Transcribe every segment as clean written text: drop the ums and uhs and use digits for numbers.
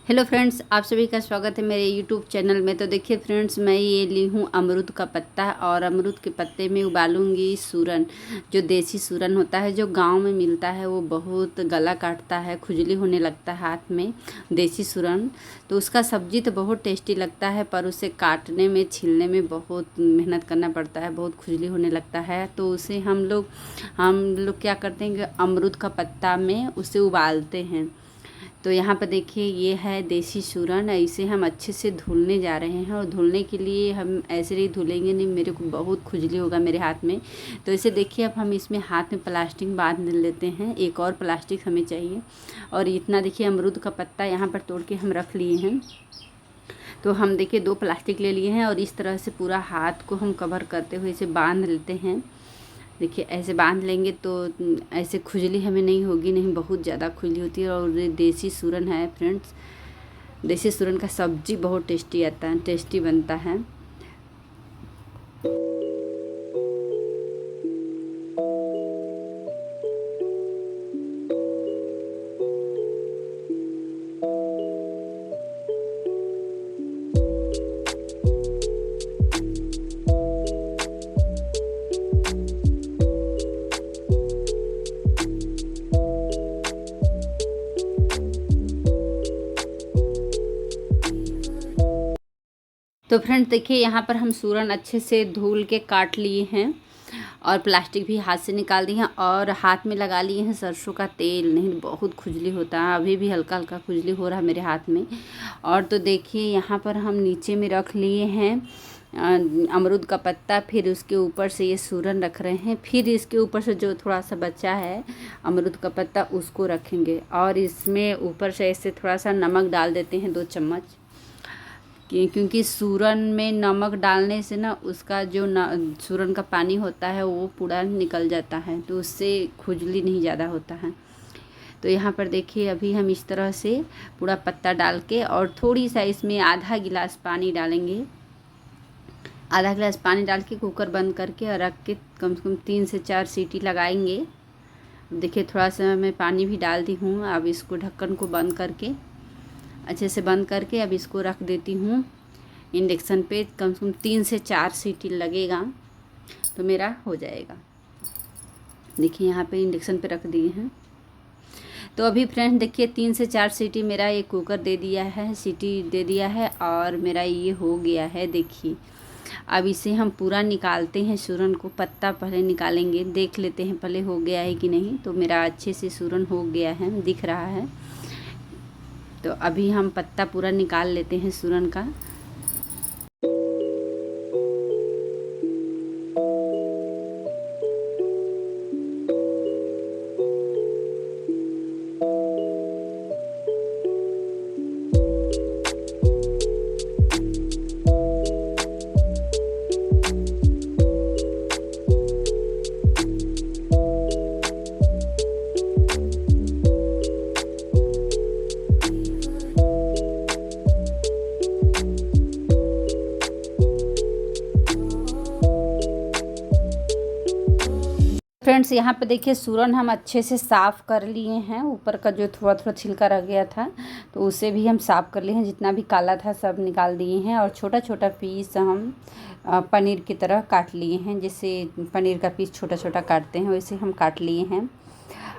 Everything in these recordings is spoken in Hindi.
हेलो फ्रेंड्स, आप सभी का स्वागत है मेरे यूट्यूब चैनल में। तो देखिए फ्रेंड्स, मैं ये ली हूँ अमरूद का पत्ता और अमरूद के पत्ते में उबालूंगी सूरन। जो देसी सूरन होता है, जो गांव में मिलता है, वो बहुत गला काटता है, खुजली होने लगता है हाथ में। देसी सूरन तो उसका सब्जी तो बहुत टेस्टी लगता है, पर उसे काटने में, छीलने में बहुत मेहनत करना पड़ता है, बहुत खुजली होने लगता है। तो उसे हम लोग क्या करते हैं कि अमरूद का पत्ता में उसे उबालते हैं। तो यहाँ पर देखिए, ये है देसी सूरन। इसे हम अच्छे से धुलने जा रहे हैं, और धुलने के लिए हम ऐसे नहीं धुलेंगे, नहीं, मेरे को बहुत खुजली होगा मेरे हाथ में। तो इसे देखिए, अब हम इसमें हाथ में प्लास्टिक बांध लेते हैं। एक और प्लास्टिक हमें चाहिए। और इतना देखिए अमरूद का पत्ता यहाँ पर तोड़ के हम रख लिए हैं। तो हम देखिए 2 प्लास्टिक ले लिए हैं, और इस तरह से पूरा हाथ को हम कवर करते हुए इसे बांध लेते हैं। देखिए ऐसे बांध लेंगे तो ऐसे खुजली हमें नहीं होगी, नहीं बहुत ज़्यादा खुजली होती है। और ये देसी सूरन है फ्रेंड्स। देसी सूरन का सब्जी बहुत टेस्टी बनता है। तो फ्रेंड्स देखिए, यहाँ पर हम सूरन अच्छे से धुल के काट लिए हैं, और प्लास्टिक भी हाथ से निकाल दी हैं, और हाथ में लगा लिए हैं सरसों का तेल। नहीं, बहुत खुजली होता है, अभी भी हल्का हल्का खुजली हो रहा है मेरे हाथ में। और तो देखिए यहाँ पर हम नीचे में रख लिए हैं अमरूद का पत्ता, फिर उसके ऊपर से ये सूरन रख रहे हैं, फिर इसके ऊपर से जो थोड़ा सा बचा है अमरूद का पत्ता उसको रखेंगे, और इसमें ऊपर से ऐसे थोड़ा सा नमक डाल देते हैं 2 चम्मच। क्योंकि सूरन में नमक डालने से ना उसका जो सूरन का पानी होता है वो पूरा निकल जाता है, तो उससे खुजली नहीं ज़्यादा होता है। तो यहाँ पर देखिए, अभी हम इस तरह से पूरा पत्ता डाल के, और थोड़ी सा इसमें आधा गिलास पानी डालेंगे। आधा गिलास पानी डाल के कुकर बंद करके और रख के कम से कम 3 से 4 सीटी लगाएंगे। देखिए थोड़ा सा मैं पानी भी डाल दी हूँ। अब इसको ढक्कन को बंद करके, अच्छे से बंद करके, अब इसको रख देती हूँ इंडक्शन पे। कम से कम 3 से 4 सीटी लगेगा तो मेरा हो जाएगा। देखिए यहाँ पे इंडक्शन पे रख दिए हैं। तो अभी फ्रेंड देखिए 3 से 4 सीटी मेरा ये कुकर दे दिया है, सीटी दे दिया है, और मेरा ये हो गया है। देखिए अब इसे हम पूरा निकालते हैं सूरन को। पत्ता पहले निकालेंगे, देख लेते हैं पहले हो गया है कि नहीं। तो मेरा अच्छे से सूरन हो गया है, दिख रहा है। तो अभी हम पत्ता पूरा निकाल लेते हैं सूरन का। फ्रेंड्स यहाँ पे देखिए सूरन हम अच्छे से साफ़ कर लिए हैं। ऊपर का जो थोड़ा थोड़ा छिलका रह गया था तो उसे भी हम साफ़ कर लिए हैं। जितना भी काला था सब निकाल दिए हैं, और छोटा छोटा पीस हम पनीर की तरह काट लिए हैं। जैसे पनीर का पीस छोटा छोटा काटते हैं वैसे हम काट लिए हैं।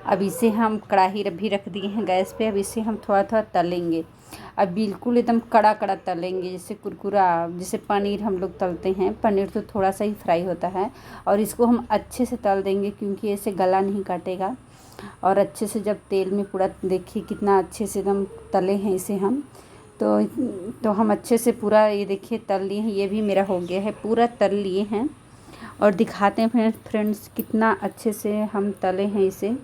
अब इसे हम कढ़ाई भी रख दिए हैं गैस पे। अब इसे हम थोड़ा थोड़ा तलेंगे। अब बिल्कुल एकदम कड़ा कड़ा तलेंगे, जैसे कुरकुरा, जैसे पनीर हम लोग तलते हैं। पनीर तो थोड़ा सा ही फ्राई होता है, और इसको हम अच्छे से तल देंगे क्योंकि ऐसे गला नहीं काटेगा। और अच्छे से जब तेल में पूरा, देखिए कितना अच्छे से एकदम तले हैं इसे हम। तो हम अच्छे से पूरा ये देखिए तल लिए हैं। ये भी मेरा हो गया है, पूरा तल लिए हैं। और दिखाते हैं फ्रेंड्स कितना अच्छे से हम तले हैं इसे।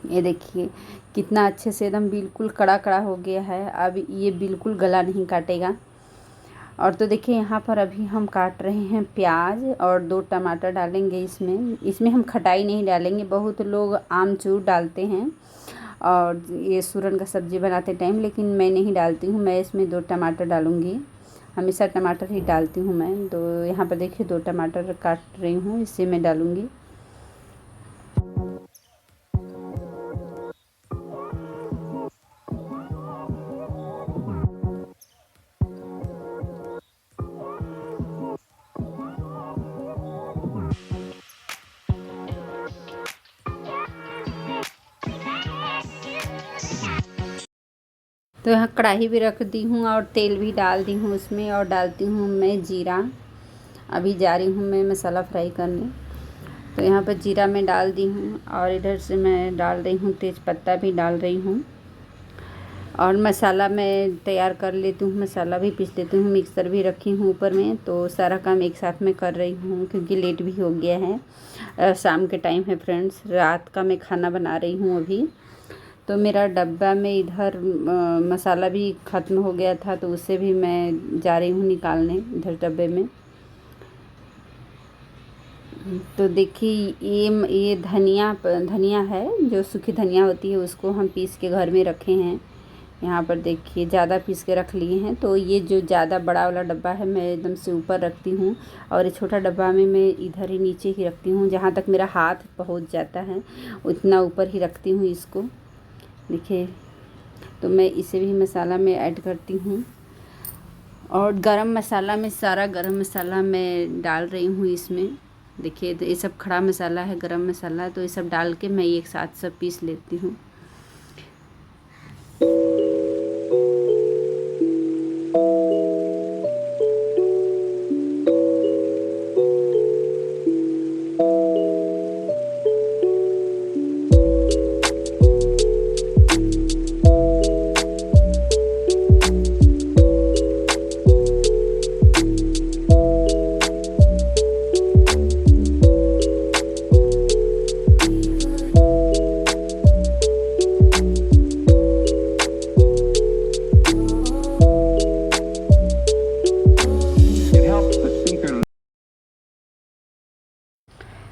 ये देखिए कितना अच्छे से एकदम बिल्कुल कड़ा कड़ा हो गया है। अब ये बिल्कुल गला नहीं काटेगा। और तो देखिए यहाँ पर अभी हम काट रहे हैं प्याज, और 2 टमाटर डालेंगे इसमें। इसमें हम खटाई नहीं डालेंगे, बहुत लोग आमचूर डालते हैं और ये सूरन का सब्ज़ी बनाते टाइम, लेकिन मैं नहीं डालती हूँ। मैं इसमें 2 टमाटर डालूँगी। हमेशा टमाटर ही डालती हूँ मैं। तो यहाँ पर देखिए 2 टमाटर काट रही हूँ, इसे मैं डालूँगी। तो यहाँ कढ़ाई भी रख दी हूँ और तेल भी डाल दी हूँ उसमें, और डालती हूँ मैं जीरा। अभी जा रही हूँ मैं मसाला फ्राई करने। तो यहाँ पर जीरा मैं डाल दी हूँ और इधर से मैं डाल रही हूँ तेज़पत्ता भी डाल रही हूँ, और मसाला मैं तैयार कर लेती हूँ। मसाला भी पीस लेती हूँ, मिक्सर भी रखी हूँ ऊपर में। तो सारा काम एक साथ में कर रही हूँ क्योंकि लेट भी हो गया है, शाम के टाइम है फ्रेंड्स, रात का मैं खाना बना रही हूँ अभी। तो मेरा डब्बा में इधर मसाला भी ख़त्म हो गया था, तो उसे भी मैं जा रही हूँ निकालने इधर डब्बे में। तो देखिए ये धनिया है, जो सूखी धनिया होती है, उसको हम पीस के घर में रखे हैं। यहाँ पर देखिए ज़्यादा पीस के रख लिए हैं। तो ये जो ज़्यादा बड़ा वाला डब्बा है मैं एकदम से ऊपर रखती हूँ, और ये छोटा डब्बा में मैं इधर ही नीचे ही रखती हूँ, जहाँ तक मेरा हाथ पहुँच जाता है उतना ऊपर ही रखती हूँ इसको। देखिए, तो मैं इसे भी मसाला में ऐड करती हूँ, और गरम मसाला में सारा गरम मसाला मैं डाल रही हूँ इसमें। देखिए, तो ये सब खड़ा मसाला है, गरम मसाला, तो ये सब डाल के मैं एक साथ सब पीस लेती हूँ।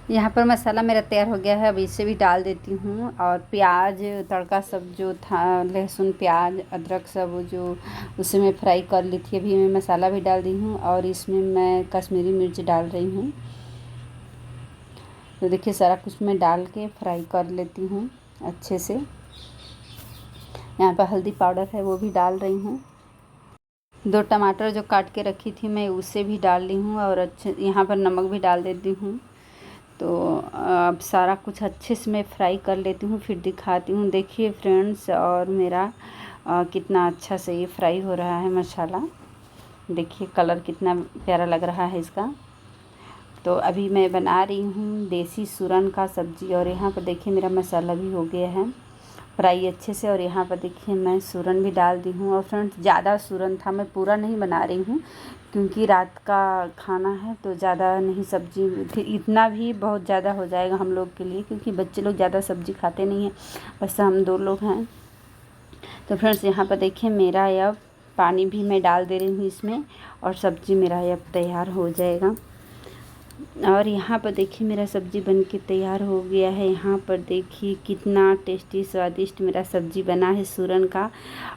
यहाँ पर मसाला मेरा तैयार हो गया है, अब इसे भी डाल देती हूँ। और प्याज तड़का सब जो था, लहसुन प्याज अदरक सब जो उसे मैं फ्राई कर ली थी, अभी मैं मसाला भी डाल दी हूँ, और इसमें मैं कश्मीरी मिर्च डाल रही हूँ। तो देखिए, सारा कुछ मैं डाल के फ्राई कर लेती हूँ अच्छे से। यहाँ पर हल्दी पाउडर है, वो भी डाल रही हूँ। 2 टमाटर जो काट के रखी थी मैं उसे भी डाल ली हूँ, और अच्छे यहाँ पर नमक भी डाल देती हूँ। तो अब सारा कुछ अच्छे से मैं फ्राई कर लेती हूँ, फिर दिखाती हूँ। देखिए फ्रेंड्स, और मेरा कितना अच्छा से ये फ्राई हो रहा है मसाला। देखिए कलर कितना प्यारा लग रहा है इसका। तो अभी मैं बना रही हूँ देसी सूरन का सब्ज़ी, और यहाँ पर देखिए मेरा मसाला भी हो गया है फ्राई अच्छे से। और यहाँ पर देखिए मैं सूरन भी डाल दी हूँ। और फ्रेंड्स, ज़्यादा सूरन था, मैं पूरा नहीं बना रही हूँ क्योंकि रात का खाना है, तो ज़्यादा नहीं सब्ज़ी, फिर इतना भी बहुत ज़्यादा हो जाएगा हम लोग के लिए, क्योंकि बच्चे लोग ज़्यादा सब्ज़ी खाते नहीं हैं, बस हम 2 लोग हैं। तो फ्रेंड्स, यहाँ पर देखिए मेरा अब पानी भी मैं डाल दे रही हूँ इसमें, और सब्ज़ी मेरा अब तैयार हो जाएगा। और यहाँ पर देखिए मेरा सब्ज़ी बनके तैयार हो गया है। यहाँ पर देखिए कितना टेस्टी स्वादिष्ट मेरा सब्ज़ी बना है सूरन का,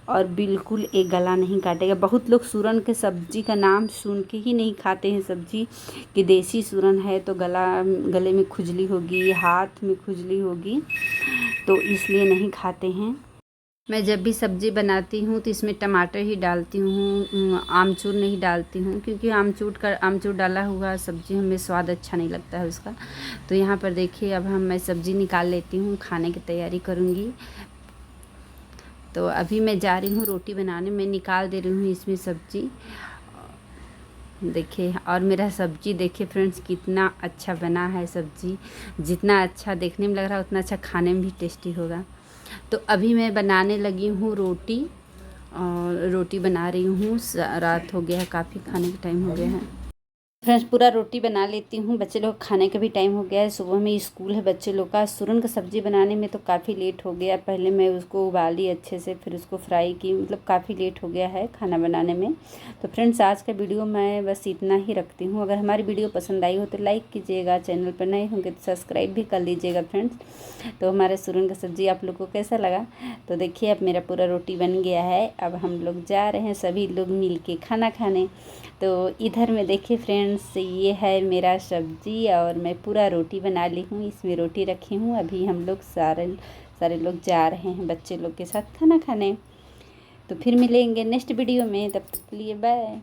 और बिल्कुल एक गला नहीं काटेगा। बहुत लोग सूरन के सब्ज़ी का नाम सुन के ही नहीं खाते हैं सब्ज़ी, कि देसी सूरन है तो गले में खुजली होगी, हाथ में खुजली होगी, तो इसलिए नहीं खाते हैं। मैं जब भी सब्ज़ी बनाती हूँ तो इसमें टमाटर ही डालती हूँ, आमचूर नहीं डालती हूँ, क्योंकि आमचूर डाला हुआ सब्ज़ी हमें स्वाद अच्छा नहीं लगता है उसका। तो यहाँ पर देखिए अब मैं सब्ज़ी निकाल लेती हूँ, खाने की तैयारी करूँगी। तो अभी मैं जा रही हूँ रोटी बनाने, मैं निकाल दे रही हूँ इसमें सब्ज़ी। देखिए, और मेरा सब्ज़ी देखिए फ्रेंड्स कितना अच्छा बना है सब्ज़ी। जितना अच्छा देखने में लग रहा है उतना अच्छा खाने में भी टेस्टी होगा। तो अभी मैं बनाने लगी हूँ रोटी, और रोटी बना रही हूँ। रात हो गया है, काफ़ी खाने का टाइम हो गया है। फ्रेंड्स, पूरा रोटी बना लेती हूँ, बच्चे लोग खाने का भी टाइम हो गया है, सुबह में स्कूल है बच्चे लोग का। सूरन का सब्ज़ी बनाने में तो काफ़ी लेट हो गया, पहले मैं उसको उबाली अच्छे से, फिर उसको फ्राई की, मतलब काफ़ी लेट हो गया है खाना बनाने में। तो फ्रेंड्स, आज का वीडियो मैं बस इतना ही रखती हूँ। अगर हमारी वीडियो पसंद आई हो तो लाइक कीजिएगा, चैनल पर नए होंगे तो सब्सक्राइब भी कर लीजिएगा फ्रेंड्स। तो हमारे सूरन का सब्ज़ी आप लोग को कैसा लगा? तो देखिए अब मेरा पूरा रोटी बन गया है, अब हम लोग जा रहे हैं सभी लोग मिल के खाना खाने। तो इधर में देखिए फ्रेंड्स, ये है मेरा सब्ज़ी, और मैं पूरा रोटी बना ली हूँ, इसमें रोटी रखी हूँ। अभी हम लोग सारे लोग जा रहे हैं बच्चे लोग के साथ खाना खाने। तो फिर मिलेंगे नेक्स्ट वीडियो में, तब तक के लिए बाय।